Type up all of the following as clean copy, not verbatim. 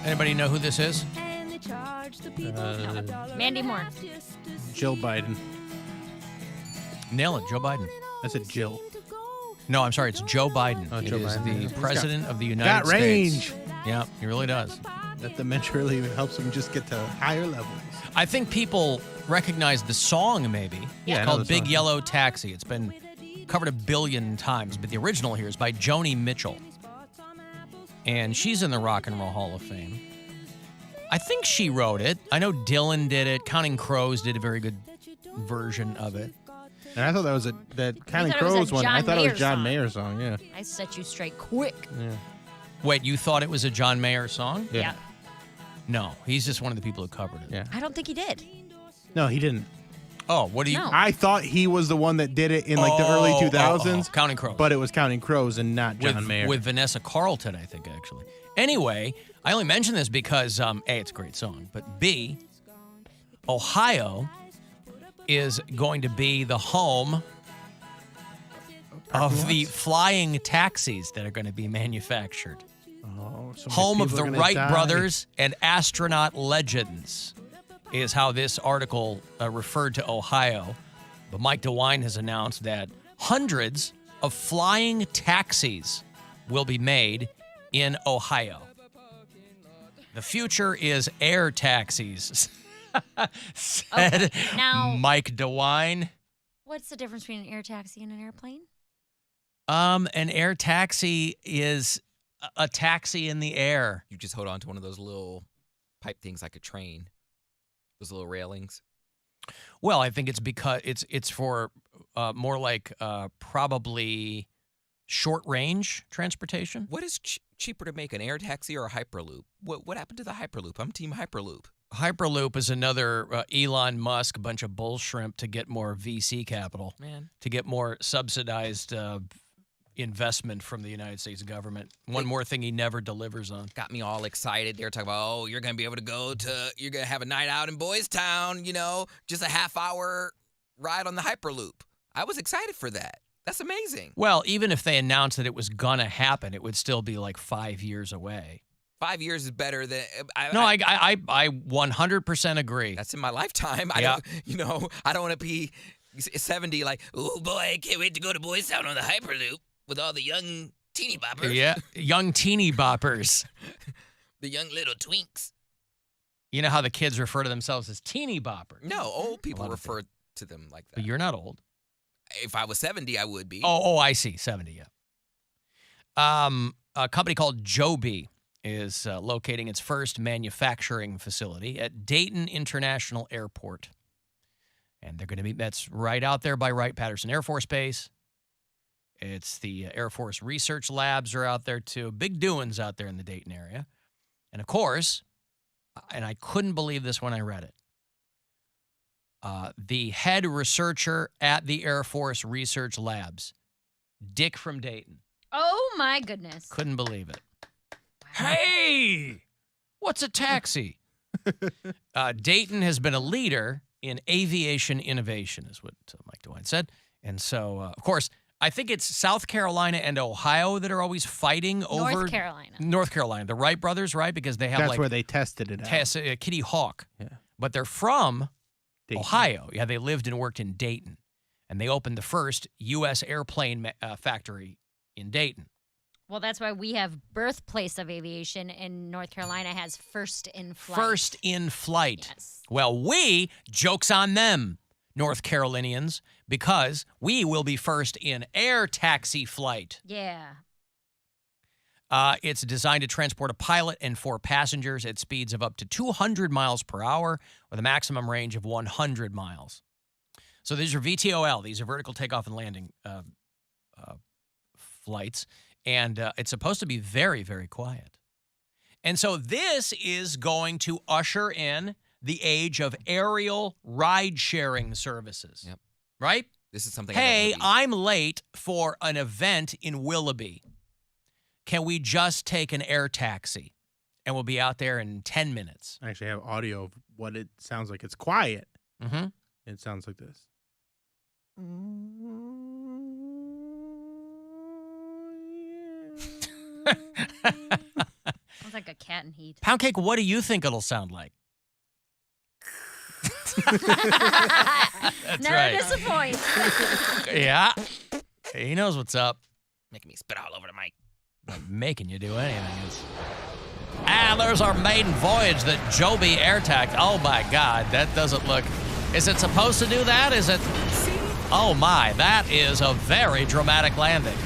Anybody know who this is? Mandy Moore. Jill Biden. Nail it, Joe Biden. I said Jill. No, I'm sorry, it's Joe Biden. Oh, He Joe is Biden. the president of the Got United States. range. Yeah, he really does. That dementia really helps him just get to higher levels. I think people recognize the song, maybe. Yeah, I It's know called the Big song. Yellow Taxi. It's been covered a billion times, but the original here is by Joni Mitchell. And she's in the Rock and Roll Hall of Fame. I think she wrote it. I know Dylan did it. Counting Crows did a very good version of it. And I thought that was that Counting thought it was a Crows one. I John thought it Mayer was John song. Mayer's song. Yeah. I set you straight quick. Yeah. Wait, you thought it was a John Mayer song? Yeah. No, he's just one of the people who covered it. Yeah. I don't think he did. No, he didn't. Oh, what do you... No. I thought he was the one that did it in like the early 2000s. Counting Crows. But it was Counting Crows and not John Mayer. With Vanessa Carlton, I think, actually. Anyway, I only mention this because, A, it's a great song, but B, Ohio is going to be the home of the flying taxis that are going to be manufactured. Oh, so many Home of people the are gonna Wright die. brothers and astronaut legends is how this article referred to Ohio. But Mike DeWine has announced that hundreds of flying taxis will be made in Ohio. The future is air taxis, said Okay, now- Mike DeWine. What's the difference between an air taxi and an airplane? An air taxi is a taxi in the air. You just hold on to one of those little pipe things like a train. Those little railings. Well, I think it's because it's for more like probably short range transportation. What is cheaper to make, an air taxi or a Hyperloop? What happened to the Hyperloop? I'm Team Hyperloop. Hyperloop is another Elon Musk bunch of bull shrimp to get more VC capital, Man. to get more subsidized investment from the United States government. One more thing he never delivers on. Got me all excited. They were talking about, oh, you're going to be able to you're going to have a night out in Boys Town, just a half-hour ride on the Hyperloop. I was excited for that. That's amazing. Well, even if they announced that it was gonna happen, it would still be like 5 years away. 5 years is better than... I 100% agree. That's in my lifetime. Yeah. I don't want to be 70 like, oh, boy, I can't wait to go to Boys Town on the Hyperloop with all the young teeny boppers. Yeah, young teeny boppers. The young little twinks. You know how the kids refer to themselves as teeny boppers? No, old people lot of refer to them like that. But you're not old. If I was 70, I would be. Oh, I see. 70, yeah. A company called Joby is locating its first manufacturing facility at Dayton International Airport. And they're going to be, that's right out there by Wright-Patterson Air Force Base. It's the Air Force Research Labs are out there too. Big doings out there in the Dayton area. And of course, and I couldn't believe this when I read it, the head researcher at the Air Force Research Labs, Dick from Dayton. Oh, my goodness. Couldn't believe it. Hey, what's a taxi? Dayton has been a leader in aviation innovation, is what Mike DeWine said. And so, of course, I think it's South Carolina and Ohio that are always fighting over... North Carolina. The Wright brothers, right? Because they have That's where they tested it out. Kitty Hawk. Yeah. But they're from Dayton. Ohio. Yeah, they lived and worked in Dayton. And they opened the first U.S. airplane factory in Dayton. Well, that's why we have birthplace of aviation, and North Carolina has first in flight. First in flight. Yes. Well, joke's on them, North Carolinians, because we will be first in air taxi flight. Yeah. It's designed to transport a pilot and 4 passengers at speeds of up to 200 miles per hour with a maximum range of 100 miles. So these are VTOL. These are vertical takeoff and landing flights. And it's supposed to be very, very quiet. And so this is going to usher in the age of aerial ride-sharing services. Yep. Right? This is something. Hey, I'm late for an event in Willoughby. Can we just take an air taxi? And we'll be out there in 10 minutes. I actually have audio of what it sounds like. It's quiet. Mm-hmm. It sounds like this. on heat. Poundcake, what do you think it'll sound like? That's Never right. disappoint. Yeah. He knows what's up. Making me spit all over the mic. Not making you do anything. There's our maiden voyage that Joby air tagged. Oh, my God. That doesn't look... Is it supposed to do that? Is it... Oh, my. That is a very dramatic landing.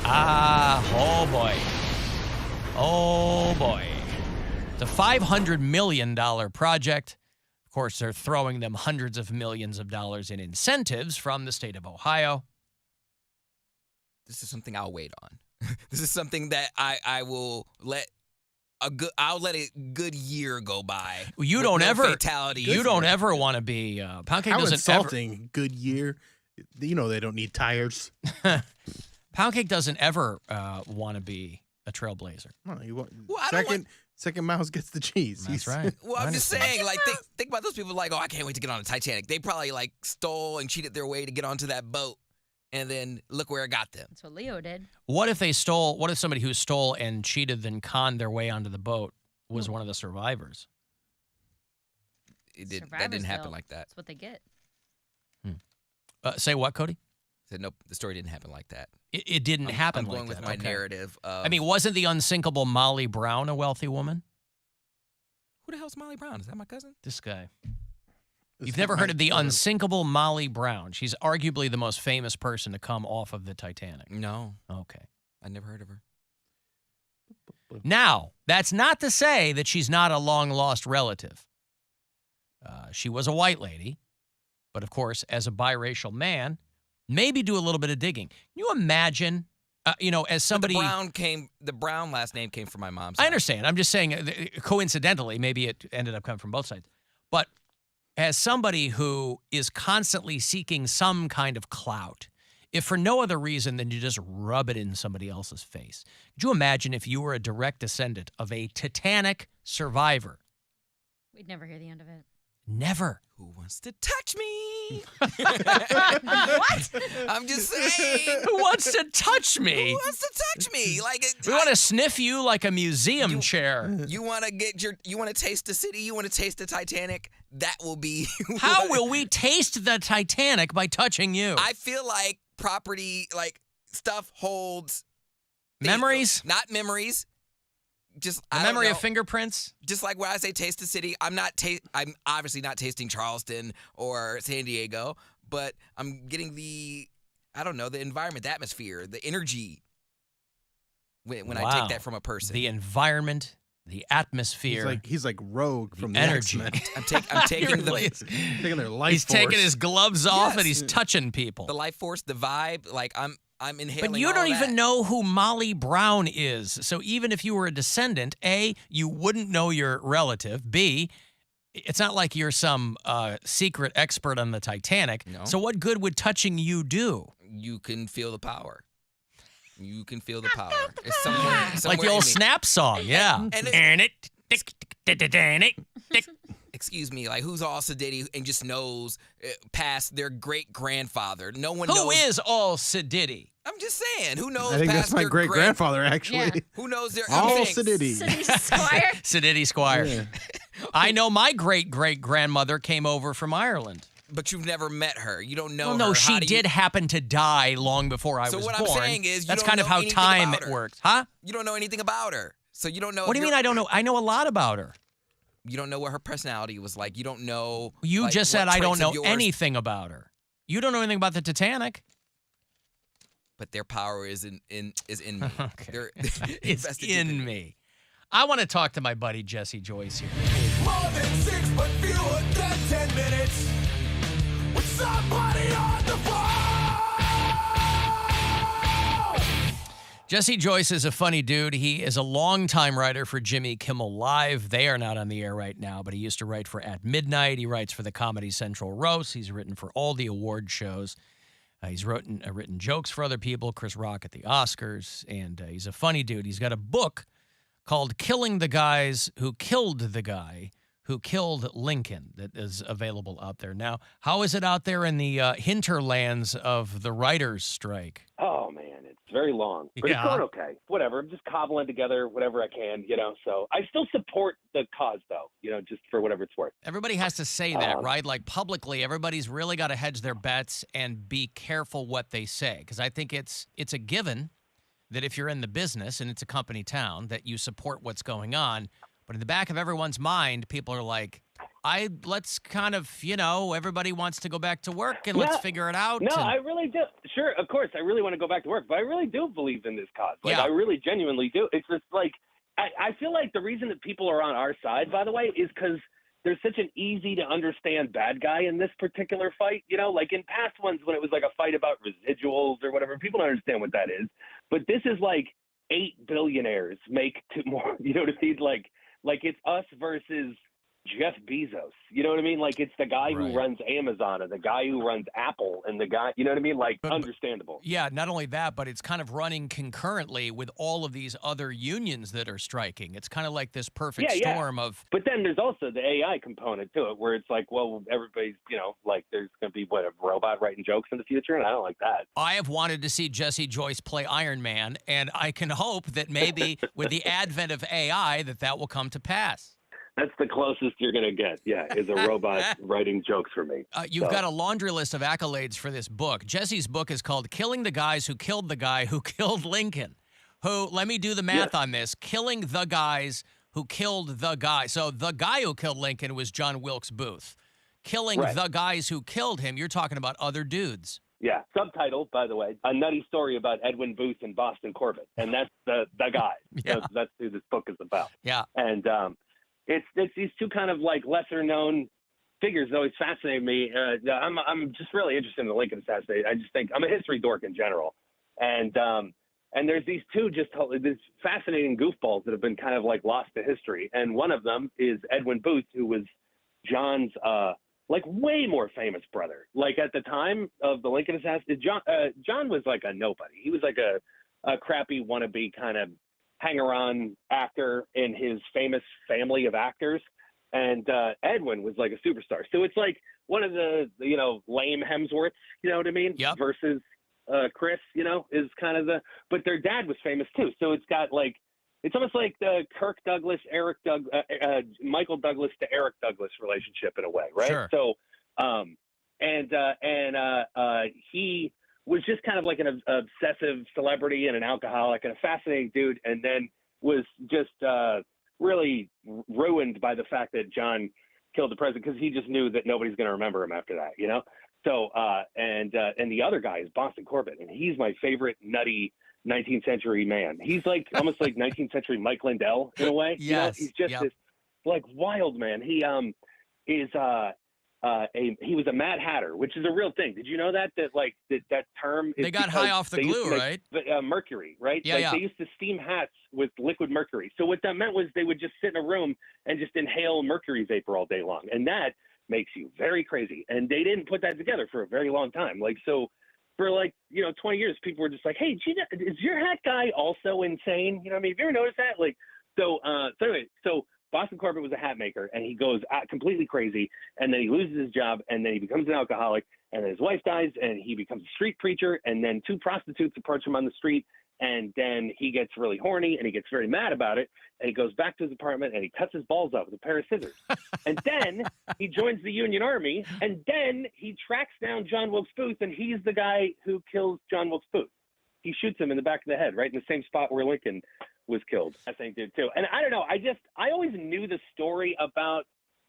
Oh, boy. Oh, boy. It's a $500 million project. Of course, they're throwing them hundreds of millions of dollars in incentives from the state of Ohio. This is something I'll wait on. This is something that I will let I'll let a good year go by. You don't ever fatalities. You don't ever want to be Poundcake How doesn't insulting. Good year. You know they don't need tires. Poundcake doesn't ever want to be a trailblazer. No, you want, Well, I don't second mouse gets the cheese. That's right. Well, I'm just saying, like, think about those people like, oh, I can't wait to get on the Titanic. They probably, like, stole and cheated their way to get onto that boat, and then look where it got them. That's what Leo did. What if somebody who stole and cheated then conned their way onto the boat was one of the survivors? That didn't happen like that. That's what they get. Say what, Cody? Said nope, the story didn't happen like that. It didn't happen I'm like going that. with my Okay. narrative of... I mean, wasn't the unsinkable Molly Brown a wealthy woman? Who the hell's Molly Brown? Is that my cousin? This guy. This You've never heard of the might- unsinkable Molly Brown. She's arguably the most famous person to come off of the Titanic. No, Okay. I never heard of her. Now, that's not to say that she's not a long-lost relative. She was a white lady, but of course, as a biracial man, maybe do a little bit of digging. Can you imagine, as somebody... But the Brown last name came from my mom's side. I understand. I'm just saying, coincidentally, maybe it ended up coming from both sides. But as somebody who is constantly seeking some kind of clout, if for no other reason than to just rub it in somebody else's face, could you imagine if you were a direct descendant of a Titanic survivor? We'd never hear the end of it. Never. Who wants to touch me? What? I'm just saying. Who wants to touch me? Who wants to touch me? Like We want to sniff you like a museum chair. You want to you want to taste the city? You want to taste the Titanic? That will be. How will we taste the Titanic by touching you? I feel like property, like stuff holds Memories? not memories. Just The I don't memory know. of fingerprints? Just like when I say taste the city, I'm obviously not tasting Charleston or San Diego, but I'm getting the environment, the atmosphere, the energy when I Wow. take that from a person. The environment, the atmosphere. He's like Rogue from the energy. X-Men. I'm He taking really is. Taking their life He's taking force. his gloves off and Yes. he's touching people. the life force, the vibe. Like I'm inhaling. But you all don't that. even know who Molly Brown is. So even if you were a descendant, A, you wouldn't know your relative. B, it's not like you're some secret expert on the Titanic. No. So what good would touching you do? You can feel the power. You can feel the power. It's somewhere Like the in old me. Snap song, yeah. And excuse me, like who's all sedity and just knows past their great grandfather? No one Who knows. is all sedity? I'm just saying, who knows? I think past that's my their great grandfather actually. Yeah. Who knows their All instincts? sedity. City Squire. Sedity Squire. Yeah. I know my great-great-grandmother came over from Ireland. But you've never met her. You don't know Well, her. no, How she do did happen to die long before I So was what born. I'm saying is you that's don't kind of know how anything time about it her. works. Huh? You don't know anything about her. So you don't know. What do you mean I don't know? I know a lot about her. You don't know what her personality was like. You don't know. You like, just what said I don't traits know of yours- anything about her. You don't know anything about the Titanic. But their power is in me. Okay. They're It's invested in deep me. I want to talk to my buddy Jesse Joyce here. More than 6 but fewer than 10 minutes with somebody on the phone. Jesse Joyce is a funny dude. He is a longtime writer for Jimmy Kimmel Live. They are not on the air right now, but he used to write for At Midnight. He writes for the Comedy Central Roast. He's written for all the award shows. He's written jokes for other people, Chris Rock at the Oscars, and he's a funny dude. He's got a book called Killing the Guys Who Killed the Guy who killed Lincoln that is available out there now. How is it out there in the hinterlands of the writers' strike? Oh man, it's very long, but Yeah. it's going okay. Whatever, I'm just cobbling together whatever I can, So I still support the cause, though, just for whatever it's worth. Everybody has to say that, right? Like publicly, everybody's really got to hedge their bets and be careful what they say, because I think it's a given that if you're in the business and it's a company town, that you support what's going on. But in the back of everyone's mind, people are like, let's kind of, everybody wants to go back to work and let's figure it out. No, and- I really do. Sure, of course, I really want to go back to work, but I really do believe in this cause. Yeah. I really genuinely do. It's just like, I feel like the reason that people are on our side, by the way, is because there's such an easy to understand bad guy in this particular fight. Like in past ones when it was like a fight about residuals or whatever, people don't understand what that is. But this is like 8 billionaires make more, what I mean? Like it's us versus Jeff Bezos. You know what I mean? Like it's the guy Right. who runs Amazon and the guy who runs Apple and the guy, you know what I mean? Like understandable. Yeah, not only that, but it's kind of running concurrently with all of these other unions that are striking. It's kind of like this perfect storm of. But then there's also the AI component to it where it's like, well, everybody's, like there's going to be a robot writing jokes in the future. And I don't like that. I have wanted to see Jesse Joyce play Iron Man, and I can hope that maybe with the advent of AI that will come to pass. That's the closest you're going to get, is a robot writing jokes for me. You've got a laundry list of accolades for this book. Jesse's book is called Killing the Guys Who Killed the Guy Who Killed Lincoln. Let me do the math on this. Killing the Guys Who Killed the Guy. So the guy who killed Lincoln was John Wilkes Booth. Killing the guys who killed him, you're talking about other dudes. Yeah. Subtitle, by the way, A Nutty Story About Edwin Booth and Boston Corbett. And that's the guy. Yeah. That's who this book is about. Yeah. And it's these two kind of like lesser known figures that always fascinate me. I'm just really interested in the Lincoln assassination. I just think I'm a history dork in general. And there's these two these fascinating goofballs that have been kind of like lost to history. And one of them is Edwin Booth, who was John's like way more famous brother. Like at the time of the Lincoln assassination, John was like a nobody. He was like a crappy wannabe kind of hanger-on actor in his famous family of actors. And Edwin was like a superstar. So it's like one of the, lame Hemsworths, you know what I mean? Yep. Versus Chris, is kind of but their dad was famous too. So it's got like, it's almost like the Kirk Douglas, Michael Douglas to Eric Douglas relationship in a way, right? Sure. So, he was just kind of like an obsessive celebrity and an alcoholic and a fascinating dude, and then was just really ruined by the fact that John killed the president because he just knew that nobody's going to remember him after that, So, and the other guy is Boston Corbett, and he's my favorite nutty 19th century man. He's like almost like 19th century Mike Lindell in a way. Yes. He's just this like wild man. He he was a Mad Hatter, which is a real thing. Did you know that term? They got high off the glue, right? Mercury, right? Yeah. They used to steam hats with liquid mercury. So what that meant was they would just sit in a room and just inhale mercury vapor all day long, and that makes you very crazy. And they didn't put that together for a very long time. For 20 years, people were just like, "Hey, Gina, is your hat guy also insane?" You know what I mean? Have you ever noticed that? So Boston Corbett was a hat maker, and he goes completely crazy, and then he loses his job, and then he becomes an alcoholic, and then his wife dies, and he becomes a street preacher, and then 2 prostitutes approach him on the street, and then he gets really horny, and he gets very mad about it, and he goes back to his apartment, and he cuts his balls off with a pair of scissors. And then he joins the Union Army, and then he tracks down John Wilkes Booth, and he's the guy who kills John Wilkes Booth. He shoots him in the back of the head, right in the same spot where Lincoln was killed. I think did too. And I don't know. I always knew the story about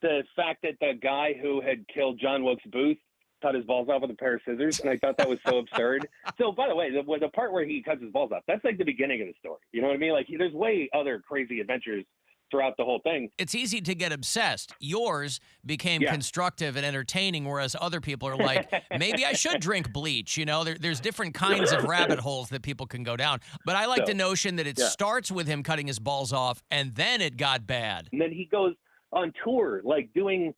the fact that the guy who had killed John Wilkes Booth cut his balls off with a pair of scissors, and I thought that was so absurd. So, by the way, the part where he cuts his balls off, that's like the beginning of the story. You know what I mean? Like, there's way other crazy adventures throughout the whole thing. It's easy to get obsessed. Yours became constructive and entertaining, whereas other people are like, maybe I should drink bleach. There's different kinds of rabbit holes that people can go down. But I like the notion that it starts with him cutting his balls off, and then it got bad. And then he goes on tour, doing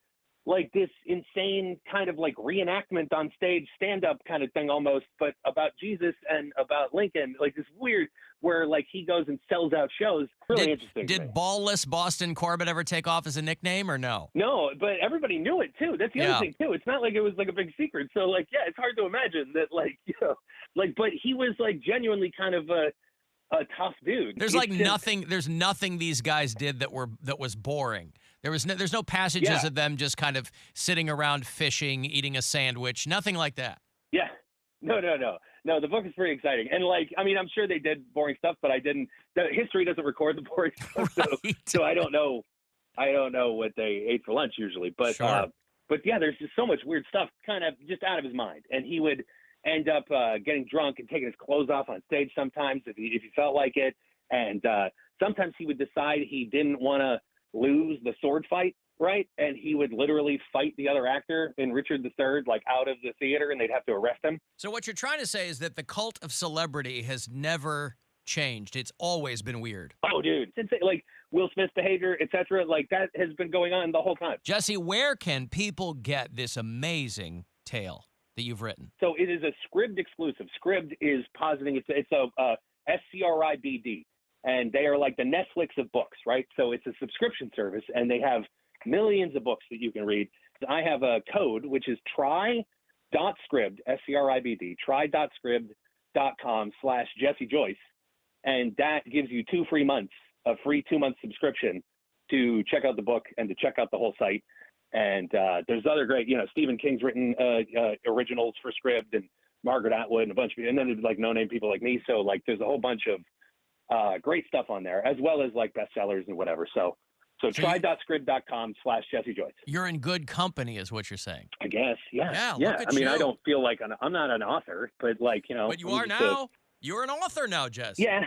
this insane kind of reenactment on stage, stand-up kind of thing almost, but about Jesus and about Lincoln, this weird where like he goes and sells out shows. Really interesting. to me. Did ballless Boston Corbett ever take off as a nickname or no? No, but everybody knew it too. That's the Yeah. other thing too. It's not like it was like a big secret. So like, yeah, it's hard to imagine that like, but he was like genuinely kind of a tough dude. There's like nothing. There's nothing these guys did that was boring. There's no passages of them just kind of sitting around fishing, eating a sandwich. Nothing like that. Yeah. No. The book is pretty exciting. And like, I mean, I'm sure they did boring stuff, but the history doesn't record the boring stuff. Right. So I don't know what they ate for lunch usually, but, Sure. but yeah, there's just so much weird stuff kind of just out of his mind. And he would end up getting drunk and taking his clothes off on stage sometimes if he felt like it. And sometimes he would decide he didn't want to lose the sword fight, right? And he would literally fight the other actor in Richard III, like out of the theater, and they'd have to arrest him. So what you're trying to say is that the cult of celebrity has never changed. It's always been weird. Oh, dude. Since like Will Smith's behavior, etc., like that has been going on the whole time. Jesse, where can people get this amazing tale that you've written? So it is a Scribd exclusive. Scribd is positing it's a SCRIBD, and they are like the Netflix of books, right? So it's a subscription service, and they have millions of books that you can read. I have a code, which is try.scribd, SCRIBD, try.scribd.com/Jesse Joyce, and that gives you 2 free months, a free 2-month subscription to check out the book and to check out the whole site. And there's other great, Stephen King's written originals for Scribd, and Margaret Atwood and a bunch of, and then there's like no-name people like me. So like there's a whole bunch of great stuff on there, as well as like bestsellers and whatever. So try.scribd.com/Jesse Joyce. You're in good company is what you're saying. I guess, yeah. Yeah, look at I mean, you. I don't feel like I'm not an author, but like, But you I'm are just now. You're an author now, Jess. yeah,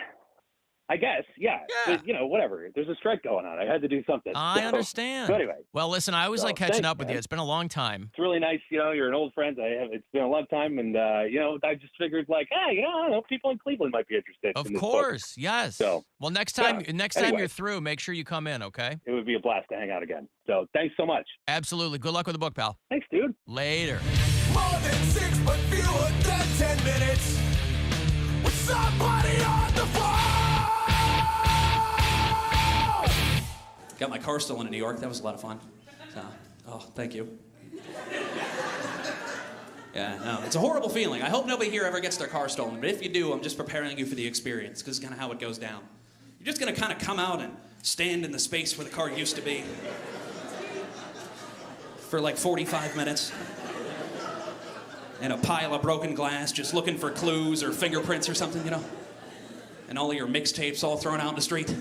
I guess, yeah. Yeah. But, whatever. There's a strike going on. I had to do something. I So- understand. So anyway, Well, listen, I always So, like catching thanks, up with you. man. It's been a long time. it's really nice. You're an old friend. It's been a long time, and I just figured like, hey, I don't know, people in Cleveland might be interested. Of in this book. course, yes. So, well, next time anyway. you're through, make sure you come in, okay? It would be a blast to hang out again. So thanks so much. Absolutely. Good luck with the book, pal. Thanks, dude. Later. More than 6 but fewer than 10 minutes with somebody on the phone. Got my car stolen in New York. That was a lot of fun. So, thank you. Yeah, no, it's a horrible feeling. I hope nobody here ever gets their car stolen. But if you do, I'm just preparing you for the experience, because it's kind of how it goes down. You're just going to kind of come out and stand in the space where the car used to be for like 45 minutes. In a pile of broken glass, just looking for clues or fingerprints or something, And all of your mixtapes all thrown out in the street.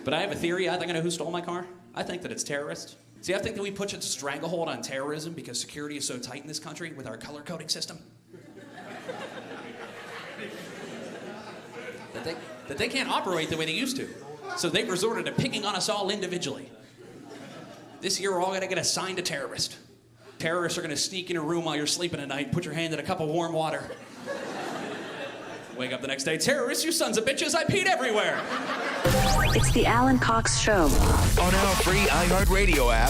But I have a theory. I think I know who stole my car. I think that it's terrorists. See, I think that we put a stranglehold on terrorism because security is so tight in this country with our color coding system. that they can't operate the way they used to. So they've resorted to picking on us all individually. This year, we're all going to get assigned a terrorist. Terrorists are going to sneak in a room while you're sleeping at night and put your hand in a cup of warm water. Wake up the next day, terrorists, you sons of bitches, I peed everywhere. It's the Alan Cox Show. On our free iHeartRadio app.